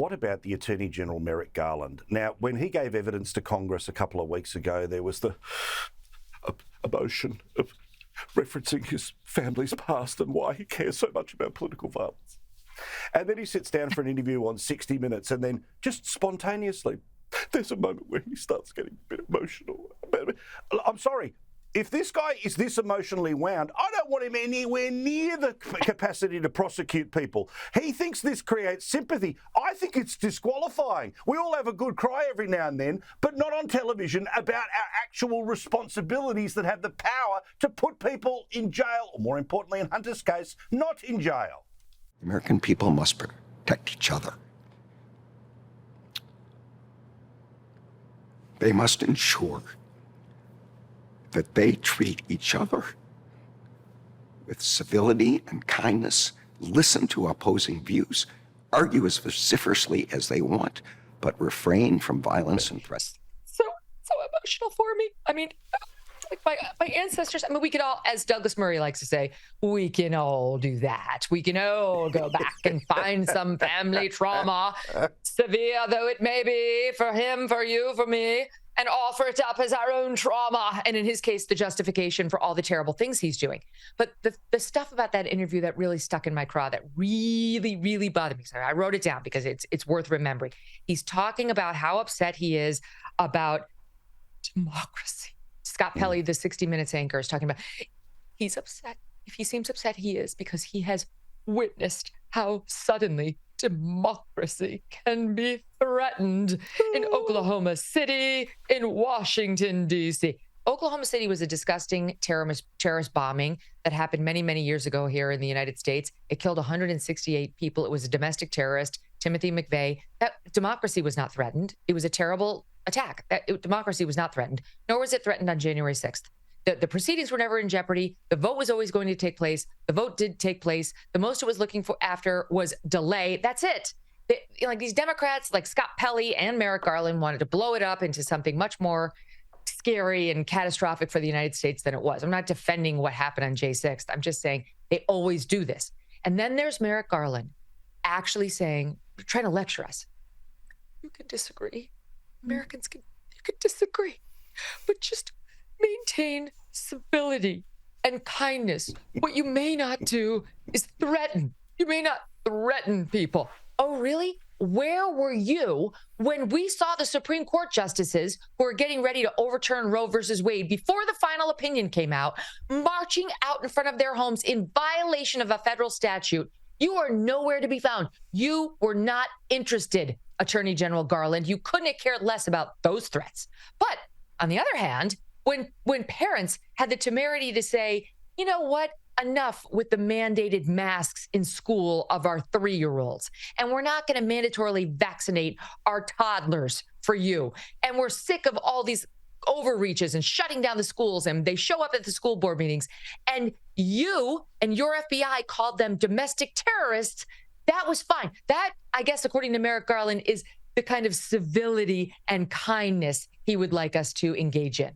What about the Attorney General, Merrick Garland? Now, when he gave evidence to Congress a couple of weeks ago, there was the emotion of referencing his family's past and why he cares so much about political violence. And then he sits down for an interview on 60 Minutes and then just spontaneously, there's a moment where he starts getting a bit emotional. I'm sorry. If this guy is this emotionally wound, I don't want him anywhere near the capacity to prosecute people. He thinks this creates sympathy. I think it's disqualifying. We all have a good cry every now and then, but not on television about our actual responsibilities that have the power to put people in jail, or more importantly, in Hunter's case, not in jail. American people must protect each other. They must ensure that they treat each other with civility and kindness, listen to opposing views, argue as vociferously as they want, but refrain from violence and threats. So emotional for me. I mean, like my ancestors, I mean, we could all, as Douglas Murray likes to say, we can all do that. We can all go back and find some family trauma, severe though it may be, for him, for you, for me, and offer it up as our own trauma. And in his case, the justification for all the terrible things he's doing. But the stuff about that interview that really stuck in my craw, that really, really bothered me. So I wrote it down because it's worth remembering. He's talking about how upset he is about democracy. Scott Pelley, the 60 Minutes anchor, is talking about he's upset. If he seems upset, he is, because he has witnessed how suddenly democracy can be threatened in Oklahoma City, in Washington, D.C. Oklahoma City was a disgusting terrorist bombing that happened many, many years ago here in the United States. It killed 168 people. It was a domestic terrorist, Timothy McVeigh. That democracy was not threatened. It was a terrible attack. Democracy was not threatened, nor was it threatened on January 6th. The proceedings were never in jeopardy. The vote was always going to take place. The vote did take place. The most it was looking for after was delay. That's it. Like these Democrats, like Scott Pelley and Merrick Garland, wanted to blow it up into something much more scary and catastrophic for the United States than it was. I'm not defending what happened on J 6th. I'm just saying they always do this. And then there's Merrick Garland actually saying, trying to lecture us. You can disagree. Americans you can disagree, but just maintain civility and kindness. What you may not do is threaten. You may not threaten people. Oh, really? Where were you when we saw the Supreme Court justices who are getting ready to overturn Roe versus Wade before the final opinion came out, marching out in front of their homes in violation of a federal statute? You are nowhere to be found. You were not interested, Attorney General Garland. You couldn't have cared less about those threats. But on the other hand, when parents had the temerity to say, you know what, enough with the mandated masks in school of our 3-year-olds, and we're not going to mandatorily vaccinate our toddlers for you, and we're sick of all these overreaches and shutting down the schools, and they show up at the school board meetings, and you and your FBI called them domestic terrorists, that was fine. That, I guess, according to Merrick Garland, is the kind of civility and kindness he would like us to engage in.